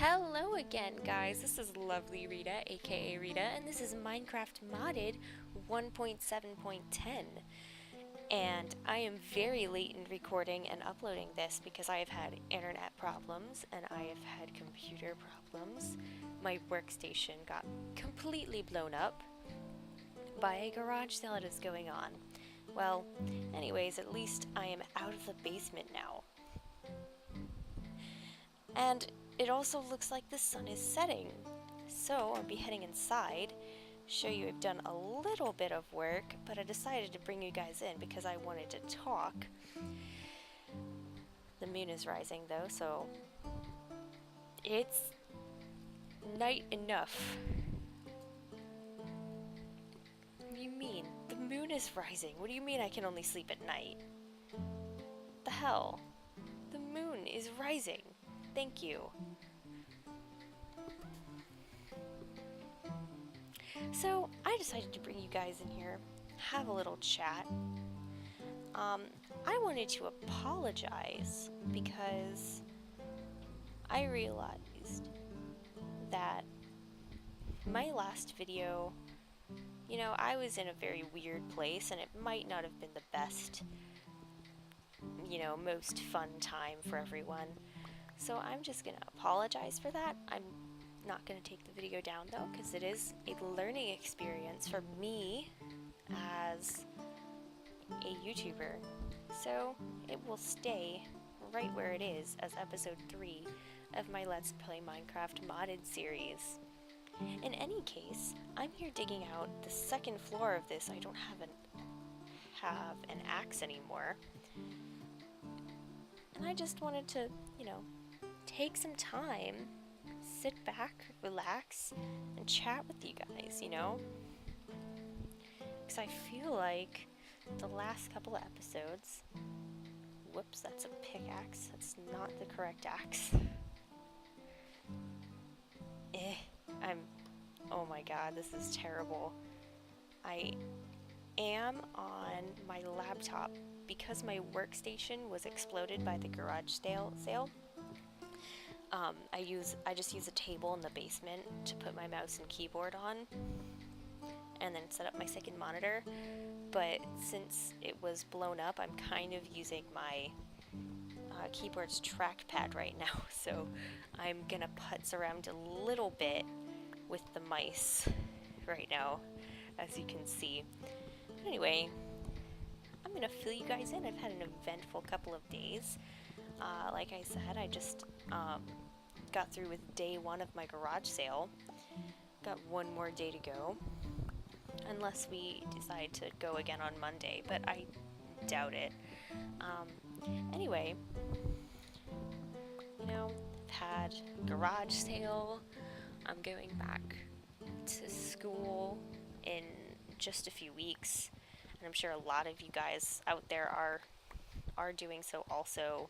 Hello again, guys. This is lovely Rita, aka Rita, and this is Minecraft Modded 1.7.10. And I am very late in recording and uploading this because I have had internet problems and I have had computer problems. My workstation got completely blown up by a garage sale that is going on. Well, anyways, at least I am out of the basement now. And it also looks like the sun is setting, so I'll be heading inside, show you I've done a little bit of work, but I decided to bring you guys in because I wanted to talk. The moon is rising though, so it's night enough. What do you mean? The moon is rising. What do you mean I can only sleep at night? The hell? The moon is rising. Thank you. So, I decided to bring you guys in here, have a little chat. I wanted to apologize because I realized that my last video, I was in a very weird place and it might not have been the best, most fun time for everyone. So I'm just gonna apologize for that. I'm not gonna take the video down though, because it is a learning experience for me as a YouTuber. So it will stay right where it is as episode 3 of my Let's Play Minecraft modded series. In any case, I'm here digging out the second floor of this. I don't have an axe anymore. And I just wanted to, take some time, sit back, relax, and chat with you guys, Because I feel like the last couple of episodes... Whoops, that's a pickaxe. That's not the correct axe. Oh my god, this is terrible. I am on my laptop because my workstation was exploded by the garage sale. I just use a table in the basement to put my mouse and keyboard on and then set up my second monitor, but since it was blown up, I'm kind of using my keyboard's trackpad right now, so I'm gonna putz around a little bit with the mice right now, as you can see. But anyway, I'm gonna fill you guys in. I've had an eventful couple of days. Like I said, I just got through with day 1 of my garage sale. Got one more day to go, unless we decide to go again on Monday, but I doubt it. Anyway, I've had garage sale. I'm going back to school in just a few weeks, and I'm sure a lot of you guys out there are doing so also.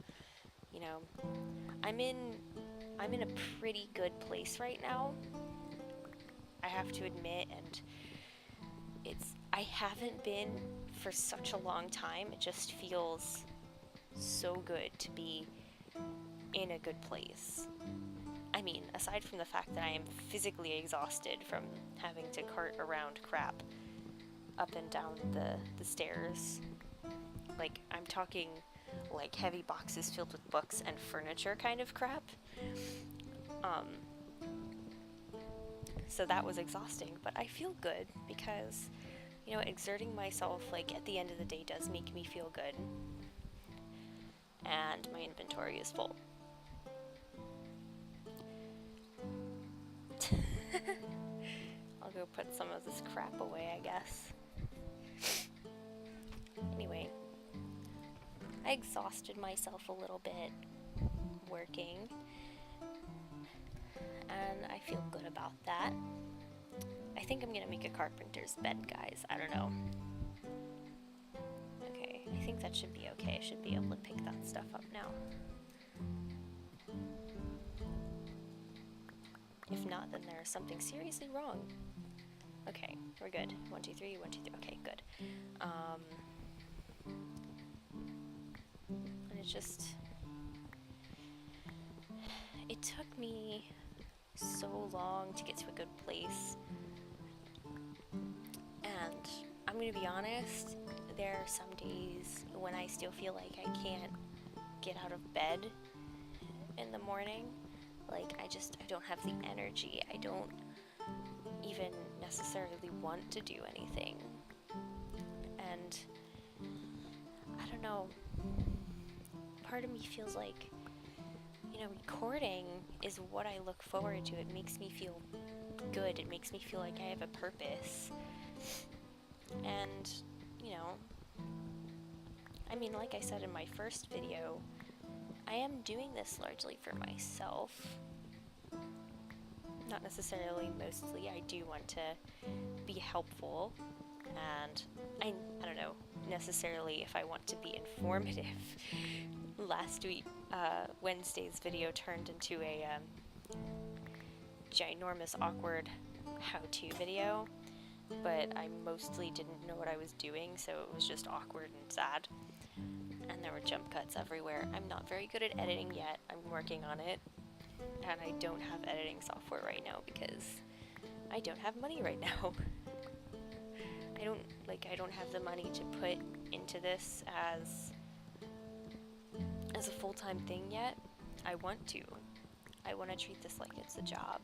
I'm in a pretty good place right now, I have to admit, and I haven't been for such a long time. It just feels so good to be in a good place. I mean, aside from the fact that I am physically exhausted from having to cart around crap up and down the stairs. Like, I'm talking like heavy boxes filled with books and furniture kind of crap. So that was exhausting, but I feel good because, exerting myself, like, at the end of the day does make me feel good. And my inventory is full. I'll go put some of this crap away, I guess. Anyway, I exhausted myself a little bit working, and I feel good about that. I think I'm gonna make a carpenter's bed, guys. I don't know. Okay, I think that should be okay. I should be able to pick that stuff up now. If not, then there's something seriously wrong. Okay, we're good. 1, 2, 3, 1, 2, 3. Okay, good. And it's just... it took me so long to get to a good place. And I'm gonna be honest, there are some days when I still feel like I can't get out of bed in the morning. Like, I don't have the energy. I don't even necessarily want to do anything. And I don't know, part of me feels like, you know, recording is what I look forward to. It makes me feel good. It makes me feel like I have a purpose. And, you know, I mean, like I said in my first video, I am doing this largely for myself. Not necessarily, mostly. I do want to be helpful, and I don't know necessarily if I want to be informative. Last week, Wednesday's video turned into a ginormous awkward how-to video, but I mostly didn't know what I was doing, so it was just awkward and sad. And there were jump cuts everywhere. I'm not very good at editing yet. I'm working on it. And I don't have editing software right now because I don't have money right now. I don't have the money to put into this as a full-time thing yet. I want to. I want to treat this like it's a job.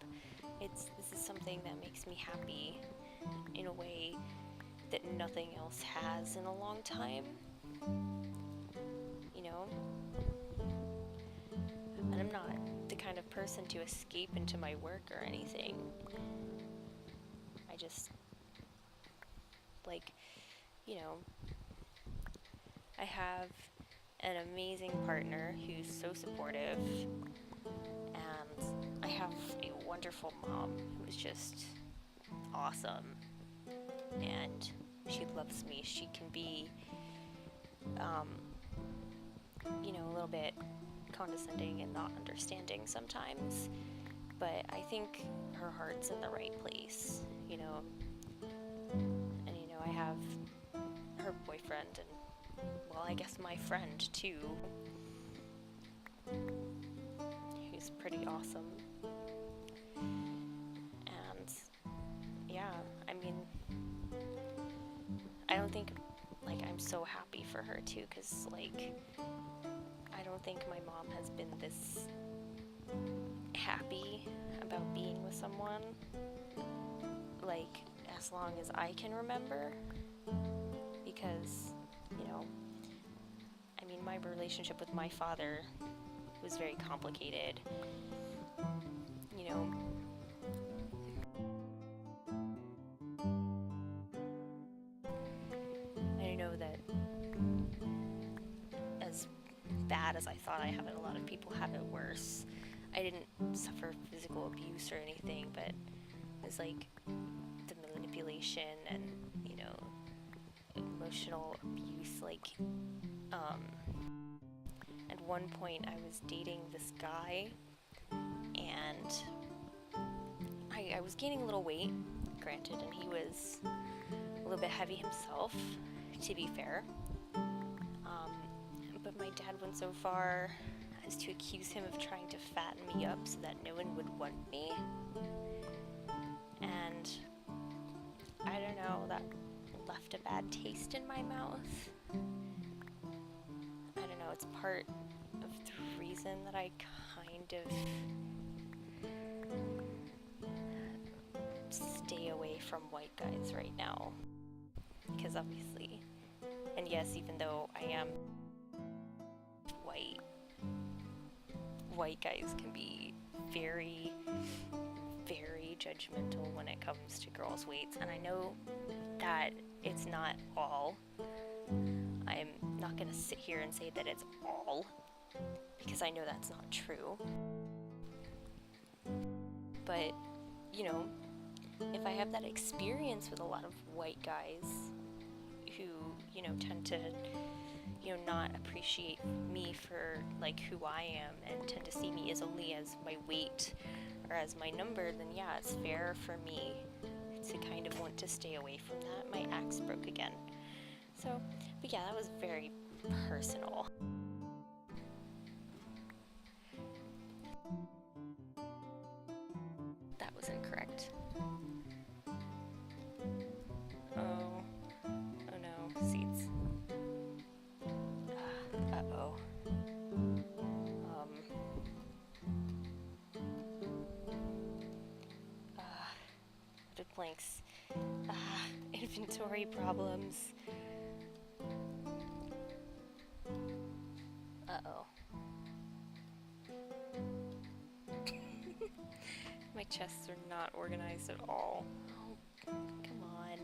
This is something that makes me happy in a way that nothing else has in a long time. You know? And I'm not the kind of person to escape into my work or anything. I just, like, you know, I have an amazing partner who's so supportive, and I have a wonderful mom who is just awesome, and she loves me. She can be, you know, a little bit condescending and not understanding sometimes, but I think her heart's in the right place, you know. And, you know, I have her boyfriend and, well, I guess my friend too, who's pretty awesome. And yeah, I mean, I don't think, like, I'm so happy for her too, because, like, I don't think my mom has been this happy about being with someone, like, as long as I can remember, because, you know, I mean, my relationship with my father was very complicated, you know. I know that as bad as I thought I have it, a lot of people have it worse. I didn't suffer physical abuse or anything, but it was like the manipulation and, you know, emotional abuse. Like, at one point I was dating this guy, and I was gaining a little weight, granted, and he was a little bit heavy himself, to be fair. But my dad went so far as to accuse him of trying to fatten me up so that no one would want me. And I don't know, that left a bad taste in my mouth. I don't know, it's part of the reason that I kind of stay away from white guys right now. Because obviously, and yes, even though I am white guys can be very, very judgmental when it comes to girls' weights, and I know that it's not all. I'm not gonna sit here and say that it's all, because I know that's not true. But, you know, if I have that experience with a lot of white guys who, you know, tend to, you know, not appreciate me for, like, who I am and tend to see me as only as my weight or as my number, then yeah, it's fair for me to kind of want to stay away from that. My axe broke again. So, but yeah, that was very personal. planks. Inventory problems. Uh-oh. My chests are not organized at all. Oh, come on.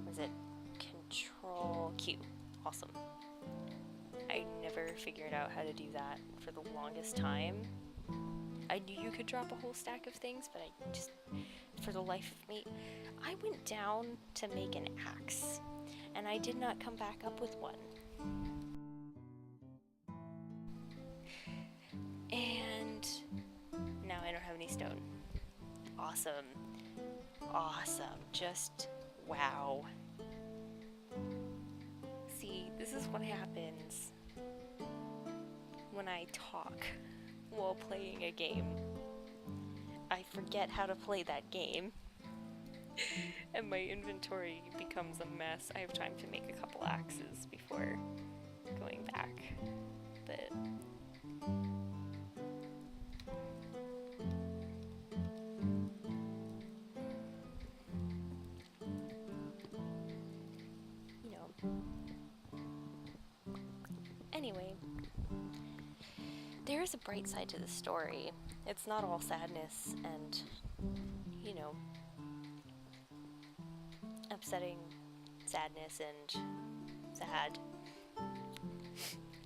Was it Control Q? Awesome. I never figured out how to do that for the longest time. I knew you could drop a whole stack of things, but I just, for the life of me, I went down to make an axe, and I did not come back up with one. And now I don't have any stone. Awesome. Awesome. Just wow. See, this is what happens when I talk while playing a game. I forget how to play that game, and my inventory becomes a mess. I have time to make a couple axes before going back, but you know. Anyway, there is a bright side to the story. It's not all sadness and, you know, upsetting sadness and sad.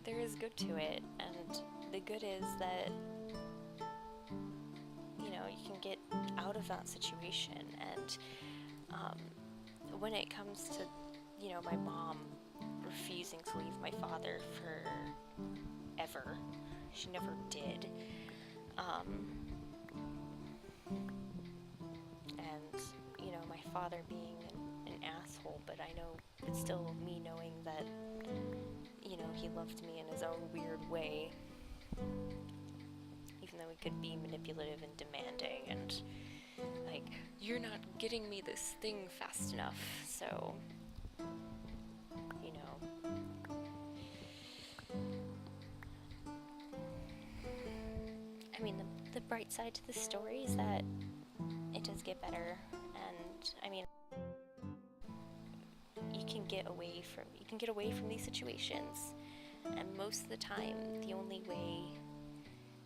There is good to it, and the good is that, you know, you can get out of that situation. And when it comes to, you know, my mom refusing to leave my father forever, she never did. And, you know, my father being an asshole, but I know it's still me knowing that, you know, he loved me in his own weird way, even though he could be manipulative and demanding and, like, you're not getting me this thing fast enough, so, you know. I mean, the bright side to the story is that it does get better, and I mean, you can get away from these situations, and most of the time, the only way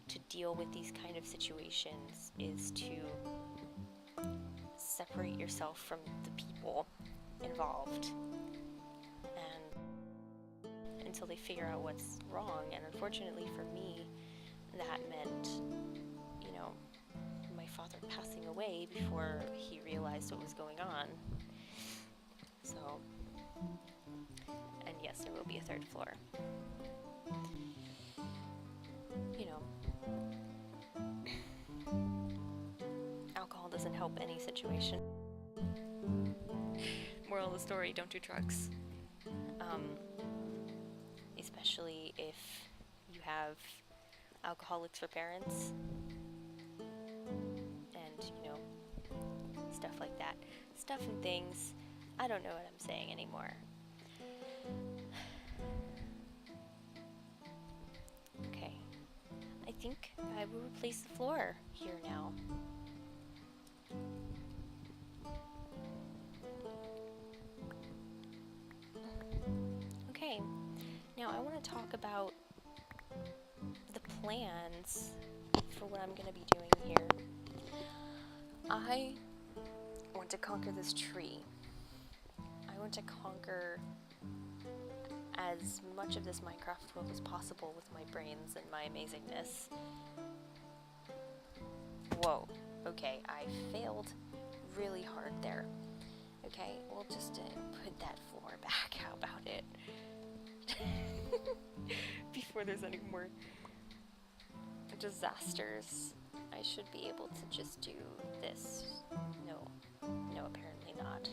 to deal with these kind of situations is to separate yourself from the people involved, and until they figure out what's wrong. And unfortunately for me, that meant, you know, my father passing away before he realized what was going on. So, and yes, there will be a third floor. You know, alcohol doesn't help any situation. Moral of the story, don't do drugs. Especially if you have alcoholics for parents, and, you know, stuff like that. Stuff and things. I don't know what I'm saying anymore. Okay. I think I will replace the floor here now. Okay. Now I want to talk about the plans for what I'm going to be doing here. I want to conquer this tree. I want to conquer as much of this Minecraft world as possible with my brains and my amazingness. Whoa, okay, I failed really hard there. Okay, we'll just put that floor back. How about it? Before there's any more disasters, I should be able to just do this. No, apparently not.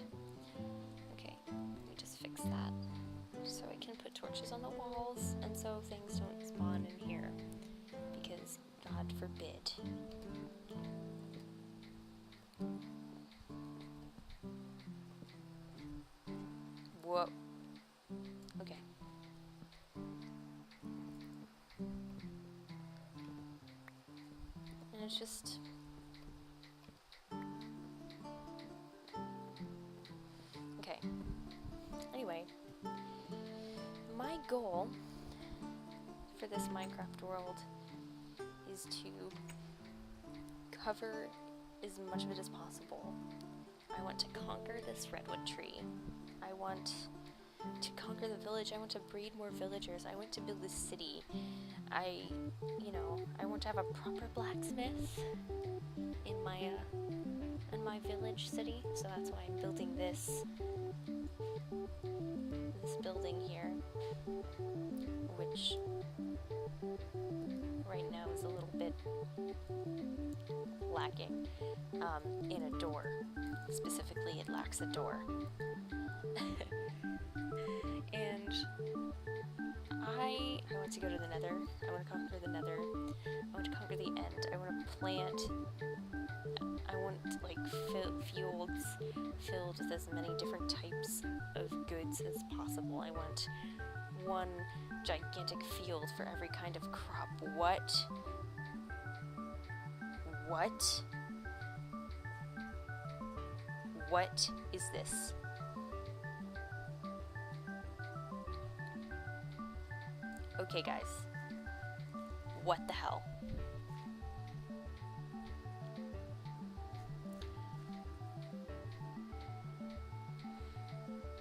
Okay, let me just fix that so I can put torches on the walls and so things don't spawn in here, because God forbid. Whoa. Okay. And it's just goal for this Minecraft world is to cover as much of it as possible. I want to conquer this redwood tree. I want to conquer the village. I want to breed more villagers. I want to build a city. I want to have a proper blacksmith in my village city. So that's why I'm building this building here, which right now is a little bit lacking in a door. Specifically, it lacks a door. And I want to go to the nether. I want to conquer the nether. I want to conquer the end. I want to plant. I want like fields filled with as many different types of goods as possible. I want one gigantic field for every kind of crop. What? What is this? Okay, guys. What the hell?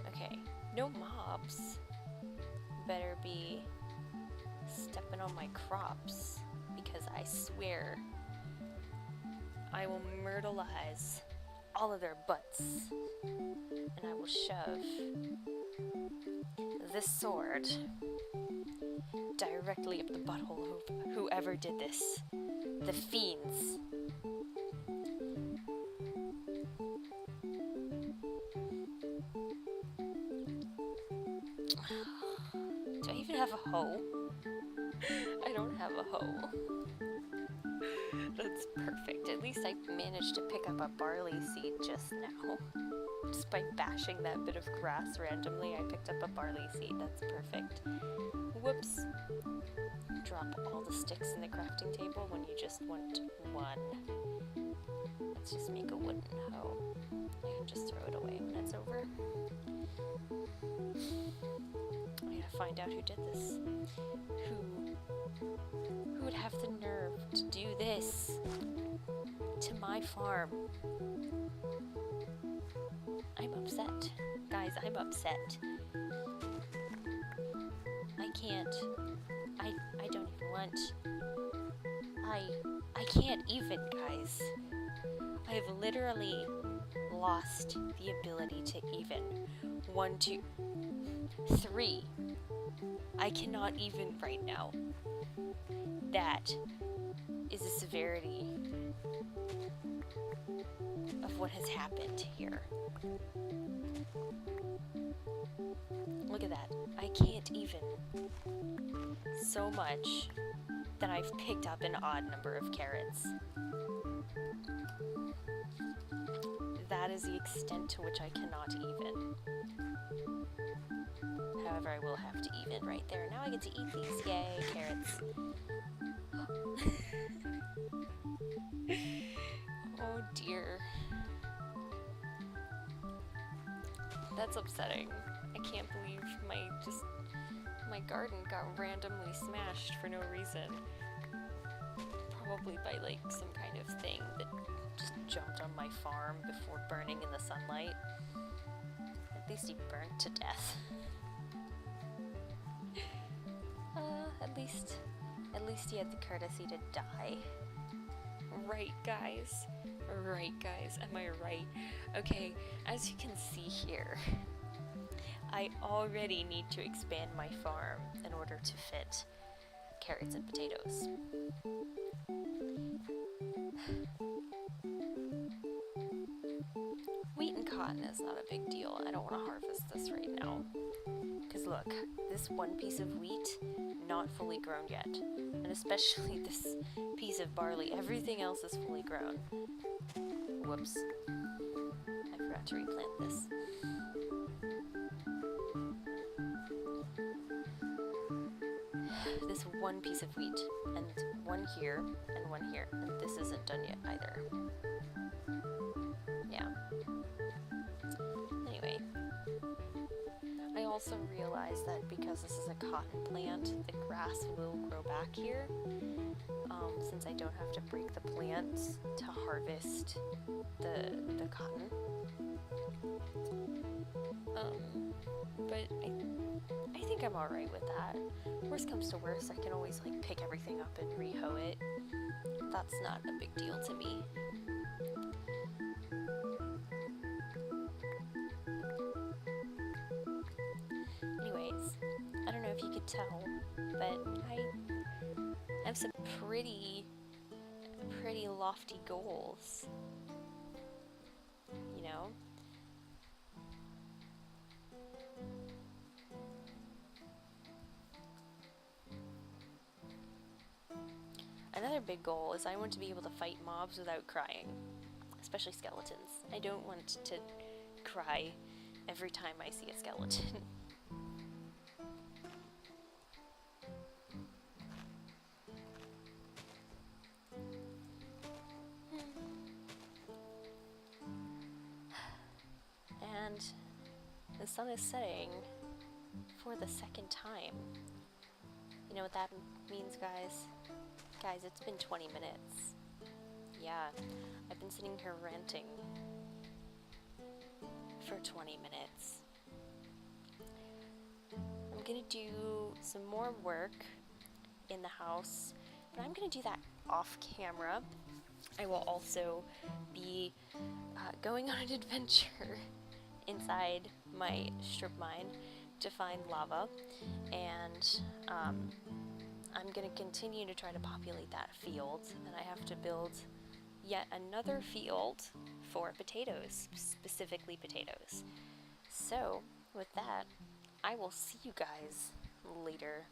Okay, no mobs better be stepping on my crops, because I swear I will myrtleize all of their butts, and I will shove this sword directly up the butthole of whoever did this. The fiends. Do I even have a hoe? I don't have a hoe. That's perfect. At least I managed to pick up a barley seed just now. Just by bashing that bit of grass randomly, I picked up a barley seed. That's perfect. Whoops. Drop all the sticks in the crafting table when you just want one. Let's just make a wooden hoe. I can just throw it away when it's over. I gotta find out who did this. Who would have the nerve to do this to my farm? I'm upset. Guys, I'm upset. I can't. I don't even want. I can't even, guys. I have literally lost the ability to even. 1, 2, 3. I cannot even right now. That is the severity of what has happened here. Look at that. I can't even. So much that I've picked up an odd number of carrots. That is the extent to which I cannot even. However, I will have to even right there. Now I get to eat these. Yay, carrots. Oh dear. That's upsetting. I can't believe my garden got randomly smashed for no reason. Probably by like some kind of thing that just jumped on my farm before burning in the sunlight. At least he burnt to death. At least he had the courtesy to die. Right, guys? Right, guys? Am I right? Okay, as you can see here, I already need to expand my farm in order to fit carrots and potatoes. Wheat and cotton is not a big deal. I don't want to harvest this right now. Because look, this one piece of wheat, not fully grown yet. And especially this piece of barley. Everything else is fully grown. Whoops. I forgot to replant this. This one piece of wheat, and one here, and one here. And this isn't done yet either. Yeah. Anyway. I also realized that because this is a cotton plant, the grass will grow back here, since I don't have to break the plants to harvest the cotton. But I think I'm alright with that. Worst comes to worst, I can always like pick everything up and re-hoe it. That's not a big deal to me. Anyways, I don't know if you could tell, but I have some pretty lofty goals. You know? Another big goal is I want to be able to fight mobs without crying, especially skeletons. I don't want to cry every time I see a skeleton. And the sun is setting for the second time. You know what that means, guys? Guys, it's been 20 minutes. Yeah, I've been sitting here ranting for 20 minutes. I'm gonna do some more work in the house, but I'm gonna do that off camera. I will also be going on an adventure inside my strip mine to find lava, and I'm going to continue to try to populate that field, and I have to build yet another field for potatoes, specifically potatoes. So, with that, I will see you guys later.